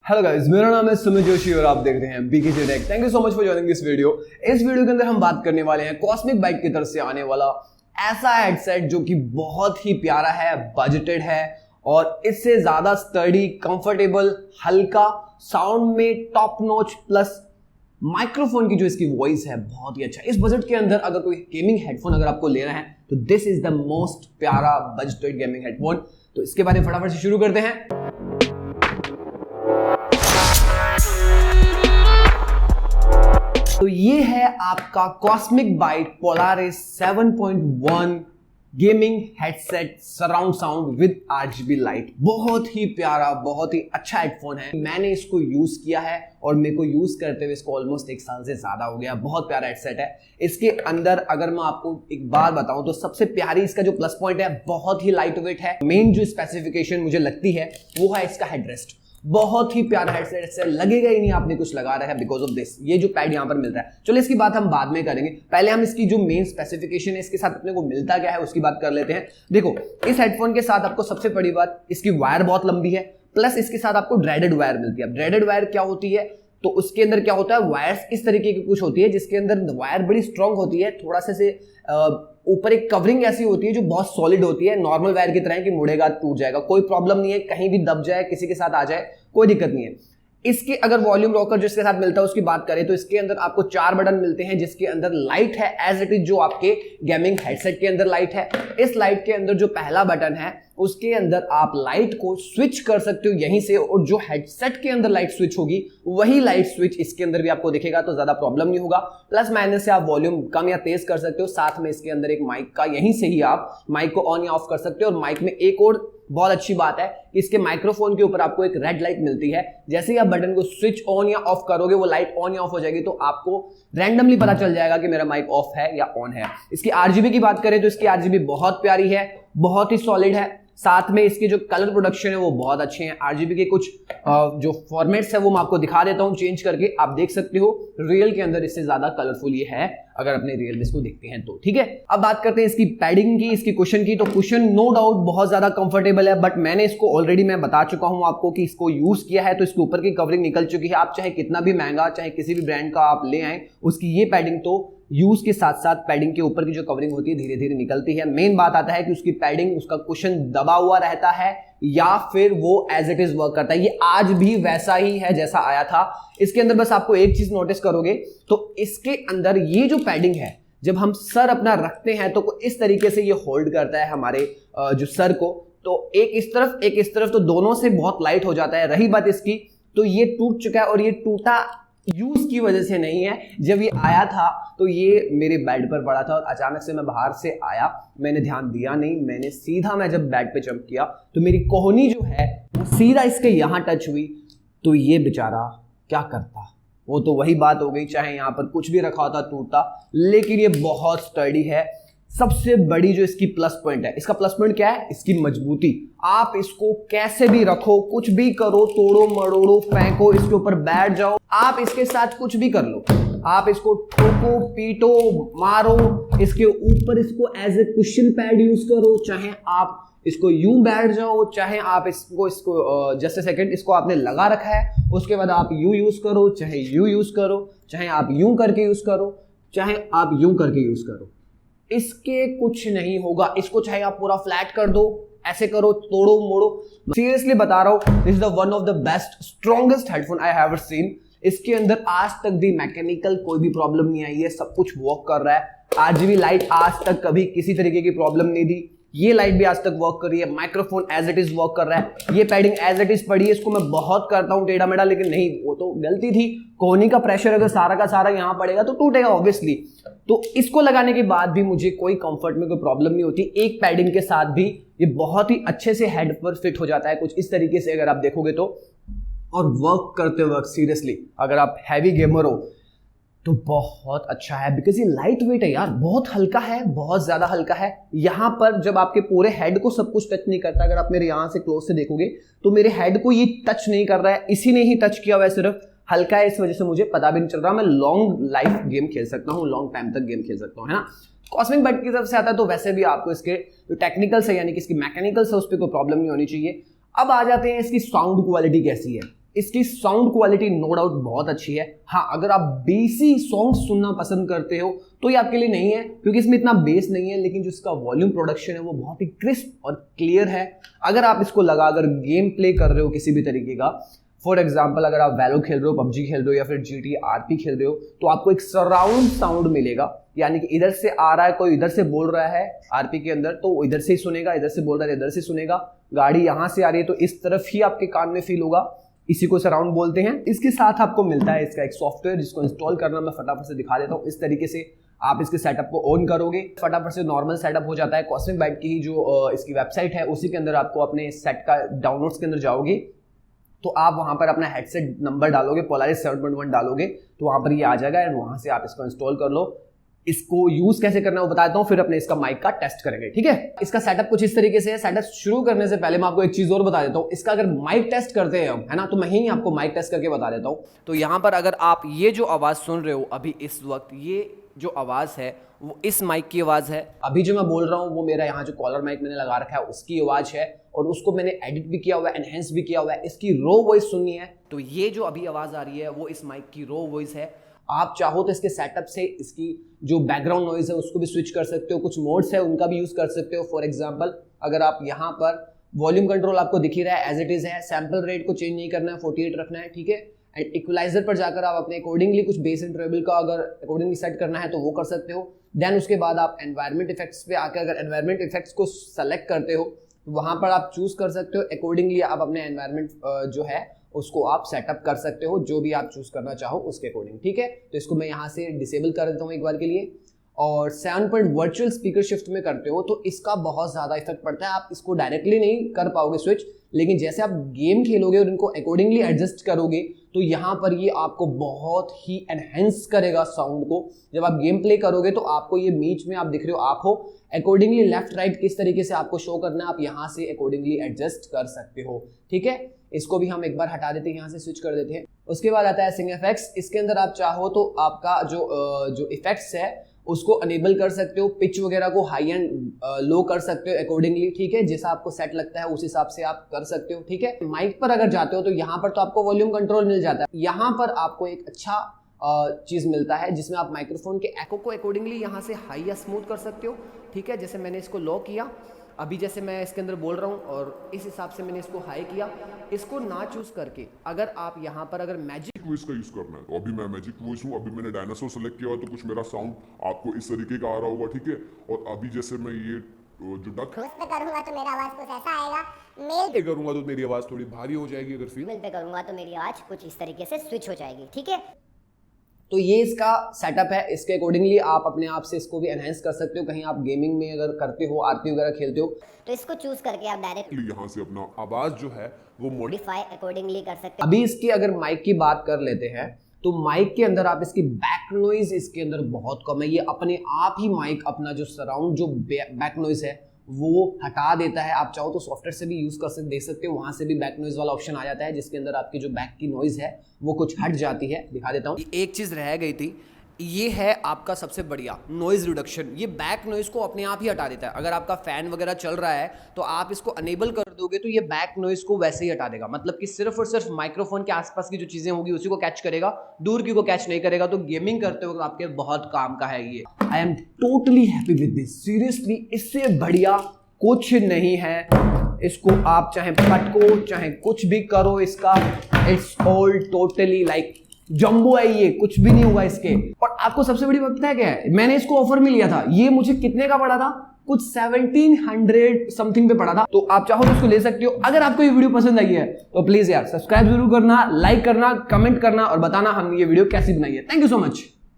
Hello guys, मेरा नाम है सुमित जोशी और आप देख रहे हैं BKJ tech. Thank you so much for joining this video. इस वीडियो के अंदर हम बात करने वाले हैं कॉस्मिक बाइट की तरफ से आने वाला ऐसा हेडसेट जो कि बहुत ही प्यारा है, बजटेड है और इससे ज्यादा स्टडी, कंफर्टेबल, हल्का, साउंड में टॉप नॉच प्लस माइक्रोफोन की जो इसकी वॉइस है बहुत ही अच्छा। इस बजट के अंदर अगर कोई गेमिंग हेडफोन अगर आपको लेना है तो दिस इज द मोस्ट प्यारा बजटेड गेमिंग हेडफोन। तो इसके बारे में फटाफट से शुरू करते हैं। तो ये है आपका Cosmic Byte Polaris 7.1 gaming headset surround sound with RGB light. बहुत ही प्यारा, बहुत ही अच्छा हेडफोन है। मैंने इसको यूज किया है और मेरे को यूज करते हुए इसको ऑलमोस्ट 1 साल से ज्यादा हो गया। बहुत प्यारा हेडसेट है। इसके अंदर अगर मैं आपको एक बार बताऊं तो सबसे प्यारी इसका जो प्लस पॉइंट है, बहुत ही लाइट वेट है। मेन जो स्पेसिफिकेशन मुझे लगती है वो है इसका हेडरेस्ट। बहुत ही प्यारा हेडसेट है, लगेगा ही नहीं आपने कुछ लगा रहा है बिकॉज ऑफ दिस। ये जो पैड यहां पर मिल रहा है, चलो इसकी बात हम बाद में करेंगे। पहले हम इसकी जो मेन स्पेसिफिकेशन है, इसके साथ अपने को मिलता क्या है उसकी बात कर लेते हैं। देखो, इस हेडफोन के साथ आपको सबसे बड़ी बात, इसकी वायर बहुत लंबी है, प्लस इसके साथ आपको ड्रेडेड वायर मिलती है। ड्रेडेड वायर क्या होती है तो उसके अंदर क्या होता है, वायर्स इस तरीके की कुछ होती है जिसके अंदर वायर बड़ी स्ट्रांग होती है, थोड़ा से ऊपर एक कवरिंग ऐसी होती है जो बहुत सॉलिड होती है, नॉर्मल वायर की तरह है कि मुड़ेगा टूट जाएगा, कोई प्रॉब्लम नहीं है, कहीं भी दब जाए, किसी के साथ आ जाए, कोई दिक्कत नहीं है। इसके अगर वॉल्यूम रॉकर जिसके साथ मिलता है उसकी बात करें तो इसके अंदर आपको 4 बटन मिलते हैं जिसके अंदर लाइट है एज इट इज जो आपके गेमिंग हेडसेट के अंदर लाइट है। इस लाइट के अंदर जो पहला बटन है उसके अंदर आप लाइट को स्विच कर सकते हो यहीं से, और जो हेडसेट के अंदर लाइट स्विच होगी वही लाइट स्विच इसके अंदर भी आपको दिखेगा, तो ज्यादा प्रॉब्लम नहीं होगा। प्लस माइनस से आप वॉल्यूम कम या तेज कर सकते हो। साथ में इसके अंदर एक माइक का, यहीं से ही आप माइक को ऑन या ऑफ कर सकते हो। और माइक में एक और बहुत अच्छी बात है कि इसके माइक्रोफोन के ऊपर आपको एक रेड लाइट मिलती है। जैसे ही आप बटन को स्विच ऑन या ऑफ करोगे वो लाइट ऑन या ऑफ हो जाएगी, तो आपको रैंडमली पता चल जाएगा कि मेरा माइक ऑफ है या ऑन है। इसकी आरजीबी की बात करें तो इसकी आरजीबी बहुत प्यारी है, बहुत ही सॉलिड है। साथ में इसके जो कलर प्रोडक्शन है वो बहुत अच्छे हैं। आरजीबी के कुछ जो फॉर्मेट्स है वो मैं आपको दिखा देता हूं चेंज करके, आप देख सकते हो। रियल के अंदर इससे ज्यादा कलरफुल ये है अगर अपने रियल में इसको देखते हैं तो, ठीक है। अब बात करते हैं इसकी पैडिंग की, इसकी कुशन की। तो कुशन नो डाउट बहुत ज्यादा कंफर्टेबल है, बट मैंने इसको ऑलरेडी मैं बता चुका हूं आपको कि इसको यूज किया है तो इसके ऊपर की कवरिंग निकल चुकी है। आप चाहे कितना भी महंगा, चाहे किसी भी ब्रांड का आप ले आए, उसकी ये पैडिंग तो यूज के साथ साथ पैडिंग के ऊपर की जो कवरिंग होती है धीरे धीरे निकलती है। मेन बात आता है कि उसकी पैडिंग, उसका कुशन दबा हुआ रहता है या फिर वो एज इट इज वर्क करता है। ये आज भी वैसा ही है जैसा आया था। इसके अंदर बस आपको एक चीज नोटिस करोगे तो इसके अंदर ये जो पैडिंग है, जब हम सर अपना रखते हैं तो इस तरीके से ये होल्ड करता है हमारे जो सर को, तो एक इस तरफ एक इस तरफ, तो दोनों से बहुत लाइट हो जाता है। रही बात इसकी, तो ये टूट चुका है और ये टूटा यूज की वजह से नहीं है। जब ये आया था तो ये मेरे बेड पर पड़ा था और अचानक से मैं बाहर से आया, मैंने ध्यान दिया नहीं, मैंने सीधा, मैं जब बेड पे जंप किया तो मेरी कोहनी जो है वो सीधा इसके यहां टच हुई, तो ये बेचारा क्या करता, वो तो वही बात हो गई, चाहे यहां पर कुछ भी रखा होता टूटता। लेकिन ये बहुत स्टडी है। सबसे बड़ी जो इसकी प्लस पॉइंट है, इसका प्लस पॉइंट क्या है, इसकी मजबूती। आप इसको कैसे भी रखो, कुछ भी करो, तोड़ो मड़ोड़ो, फेंको, इसके ऊपर बैठ जाओ, आप इसके साथ कुछ भी कर लो। आप इसको ठोको, पीटो, मारो, इसके ऊपर इसको as a cushion pad use करो, चाहे आप इसको यूं बैठ जाओ, चाहे आप इसको जस्ट सेकंड इसको आपने लगा रखा है उसके बाद आप यूं यूज करो, चाहे यूं यूज करो, चाहे आप यूं करके यूज करो, चाहे आप यूं करके यूज करो, इसके कुछ नहीं होगा। इसको चाहे आप पूरा फ्लैट कर दो, ऐसे करो, तोड़ो मोड़ो। सीरियसली बता रहा हूं, this is the one of the best strongest headphone I have ever seen. इसके अंदर आज तक भी मैकेनिकल कोई भी प्रॉब्लम नहीं आई है, सब कुछ वर्क कर रहा है। आरजीबी लाइट आज तक कभी किसी तरीके की प्रॉब्लम नहीं दी, ये लाइट भी आज तक वर्क कर रही है। Microphone as it is work कर रहा है। ये पैडिंग एज इट इज पड़ी है, इसको मैं बहुत करता हूं टेढ़ा मेढ़ा, लेकिन नहीं, वो तो गलती थी। कोहनी का प्रेशर अगर सारा का सारा यहां पड़ेगा तो टूटेगा ऑब्वियसली। तो इसको लगाने के बाद भी मुझे कोई कंफर्ट में कोई प्रॉब्लम नहीं होती। एक पैडिंग के साथ भी ये बहुत ही अच्छे से हेड पर फिट हो जाता है, कुछ इस तरीके से अगर आप देखोगे तो। और वर्क करते वक्त सीरियसली अगर आप हैवी गेमर हो तो बहुत अच्छा है, बिकॉज ये लाइट वेट है यार, बहुत हल्का है, बहुत ज्यादा हल्का है। यहां पर जब आपके पूरे हेड को सब कुछ टच नहीं करता, अगर आप मेरे यहां से क्लोज से देखोगे तो मेरे हेड को ये टच नहीं कर रहा है, इसी ने ही टच किया हुआ है, सिर्फ हल्का है, इस वजह से मुझे पता भी नहीं चल रहा। मैं लॉन्ग लाइफ गेम खेल सकता हूँ, लॉन्ग टाइम तक गेम खेल सकता हूँ, है ना। कॉस्मिक बाइट की तरफ से आता है तो वैसे भी आपको इसके जो टेक्निकल है यानी कि इसकी मैकेनिकल से उस पर कोई प्रॉब्लम नहीं होनी चाहिए। अब आ जाते हैं इसकी साउंड क्वालिटी कैसी है। इसकी साउंड क्वालिटी नो डाउट बहुत अच्छी है। हाँ, अगर आप बेसी सॉन्ग सुनना पसंद करते हो तो ये आपके लिए नहीं है, क्योंकि इसमें इतना बेस नहीं है, लेकिन जो इसका वॉल्यूम प्रोडक्शन है वो बहुत ही क्रिस्प और क्लियर है। अगर आप इसको लगा अगर गेम प्ले कर रहे हो किसी भी तरीके का, फॉर एग्जाम्पल अगर आप वैलो खेल रहे हो, पबजी खेल रहे हो या फिर जीटी आरपी खेल रहे हो, तो आपको एक सराउंड साउंड मिलेगा, यानी कि इधर से आ रहा है, कोई इधर से बोल रहा है आरपी के अंदर तो इधर से ही सुनेगा, इधर से बोल रहा है इधर से सुनेगा, गाड़ी यहां से आ रही है तो इस तरफ ही आपके कान में फील होगा, इसी को सराउंड बोलते हैं। इसके साथ आपको मिलता है इसका एक सॉफ्टवेयर जिसको इंस्टॉल करना मैं फटाफट से दिखा देता हूँ। इस तरीके से आप इसके सेटअप को ऑन करोगे, फटाफट से नॉर्मल सेटअप हो जाता है। कॉस्मिक बाइट की ही जो इसकी वेबसाइट है उसी के अंदर आपको अपने सेट का डाउनलोड्स के अंदर जाओगे तो आप वहां पर अपना हेडसेट नंबर डालोगे, पोलारिस 7.1 डालोगे तो वहां पर ये आ जाएगा एंड वहां से आप इसको इंस्टॉल कर लो। इसको यूज कैसे करना है वो बताता हूँ, फिर अपने इसका माइक का टेस्ट करेंगे, ठीक है। इसका सेटअप कुछ इस तरीके से है। सेटअप शुरू करने से पहले मैं आपको एक चीज और बता देता हूँ। इसका अगर माइक टेस्ट करते हैं हम, है ना, तो मैं ही आपको माइक टेस्ट करके बता देता हूँ। तो यहाँ पर अगर आप ये जो आवाज सुन रहे हो अभी इस वक्त, ये जो आवाज है वो इस माइक की आवाज है। अभी जो मैं बोल रहा हूँ वो मेरा यहाँ जो कॉलर माइक मैंने लगा रखा है उसकी आवाज है, और उसको मैंने एडिट भी किया हुआ है, एनहेंस भी किया हुआ है। इसकी रो वॉइस सुननी है तो ये जो अभी आवाज आ रही है वो इस माइक की रो वॉइस है। आप चाहो तो इसके सेटअप से इसकी जो बैकग्राउंड नॉइज है उसको भी स्विच कर सकते हो, कुछ मोड्स है उनका भी यूज कर सकते हो। फॉर एग्जांपल अगर आप यहाँ पर वॉल्यूम कंट्रोल आपको दिख ही रहा है एज इट इज है, सैंपल रेट को चेंज नहीं करना है, 48 रखना है, ठीक है। एंड इक्वलाइजर पर जाकर आप अपने अकॉर्डिंगली कुछ बेस एंड ट्रेबल का अगर अकॉर्डिंगली सेट करना है तो वो कर सकते हो। देन उसके बाद आप एनवायरमेंट इफेक्ट्स पे आकर अगर एनवायरमेंट इफेक्ट्स को सेलेक्ट करते हो तो वहां पर आप चूज कर सकते हो, अकॉर्डिंगली आप अपने एनवायरमेंट जो है उसको आप सेटअप कर सकते हो, जो भी आप चूज करना चाहो उसके अकॉर्डिंग, ठीक है। तो इसको मैं यहाँ से डिसेबल कर देता हूँ एक बार के लिए। और 7 पॉइंट वर्चुअल स्पीकर शिफ्ट में करते हो तो इसका बहुत ज़्यादा इफेक्ट पड़ता है। आप इसको डायरेक्टली नहीं कर पाओगे स्विच, लेकिन जैसे आप गेम खेलोगे और इनको अकॉर्डिंगली एडजस्ट करोगे तो यहाँ पर ये आपको बहुत ही एनहेंस करेगा साउंड को। जब आप गेम प्ले करोगे तो आपको ये बीच में आप दिख रहे हो आंखों, अकॉर्डिंगली लेफ्ट राइट किस तरीके से आपको शो करना है आप यहाँ से अकॉर्डिंगली एडजस्ट कर सकते हो, ठीक है। इसको भी हम एक बार हटा देते हैं, यहाँ से स्विच कर देते हैं। उसके बाद आता है सिंग इफेक्ट्स। इसके अंदर आप चाहो तो आपका जो इफेक्ट्स है उसको अनेबल कर सकते हो, पिच वगैरह को हाई एंड लो कर सकते हो अकॉर्डिंगली, ठीक है। जैसा आपको सेट लगता है उस हिसाब से आप कर सकते हो, ठीक है। माइक पर अगर जाते हो तो यहाँ पर तो आपको वॉल्यूम कंट्रोल मिल जाता है। यहाँ पर आपको एक अच्छा चीज मिलता है जिसमें आप माइक्रोफोन के एको को अकॉर्डिंगली यहाँ से हाई या स्मूथ कर सकते हो, ठीक है। जैसे मैंने इसको लो किया, अभी जैसे मैं इसके अंदर बोल रहा हूँ और इस हिसाब से मैंने इसको हाई किया। इसको ना चूज करके अगर आप यहाँ पर अगर मैजिक वॉइस का यूज करना है तो अभी मैं मैजिक वॉइस हूँ, अभी मैंने डायनासोर सेलेक्ट किया हुआ तो कुछ मेरा साउंड आपको इस तरीके का आ रहा होगा, ठीक है। और अभी जैसे मैं ये जो डक पे करूंगा तो मेरा आवाज कुछ ऐसा आएगा, मेल पे करूंगा तो मेरी आवाज थोड़ी भारी हो जाएगी, अगर फीमेल पे करूंगा तो मेरी आवाज कुछ इस तरीके से स्विच हो जाएगी, ठीक है। तो ये इसका सेटअप है। इसके अकॉर्डिंगली आप अपने आप से इसको भी एनहांस कर सकते हो। कहीं आप गेमिंग में अगर करते हो, आरपी वगैरह खेलते हो तो इसको चूज करके आप डायरेक्टली यहाँ से अपना आवाज जो है वो मॉडिफाई अकॉर्डिंगली कर सकते हो। अभी इसकी अगर माइक की बात कर लेते हैं तो माइक के अंदर आप इसकी बैक नॉइज इसके अंदर बहुत कम है। ये अपने आप ही माइक अपना जो सराउंड जो बैक नॉइज है वो हटा देता है। आप चाहो तो सॉफ्टवेयर से भी यूज कर सकते देख सकते हो, वहां से भी बैक नॉइज वाला ऑप्शन आ जाता है जिसके अंदर आपकी जो बैक की नॉइज है वो कुछ हट जाती है। दिखा देता हूँ। एक चीज रह गई थी, ये है आपका सबसे बढ़िया नॉइज रिडक्शन। ये बैक नॉइज को अपने आप ही हटा देता है। अगर आपका फैन वगैरह चल रहा है तो आप इसको अनेबल कर दोगे तो ये बैक नॉइज को वैसे ही हटा देगा। मतलब कि सिर्फ और सिर्फ माइक्रोफोन के आसपास की जो चीजें होगी उसी को कैच करेगा, दूर की को कैच नहीं करेगा। तो गेमिंग करते हो आपके बहुत काम का है ये। I am totally happy with this, seriously इससे बढ़िया कुछ नहीं है। इसको आप चाहे पटको चाहे कुछ भी करो, इसका it's all totally like jumbo है, ये कुछ भी नहीं हुआ इसके। और आपको सबसे बड़ी बात पता है क्या है, मैंने इसको ऑफर में लिया था, ये मुझे कितने का पड़ा था, कुछ 1700 समथिंग पे पड़ा था। तो आप चाहो तो इसको ले सकते हो। अगर आपको ये वीडियो पसंद आई है तो प्लीज यार सब्सक्राइब जरूर करना, लाइक करना, कमेंट करना और बताना हम ये वीडियो कैसी बनाई है। Thank you so much.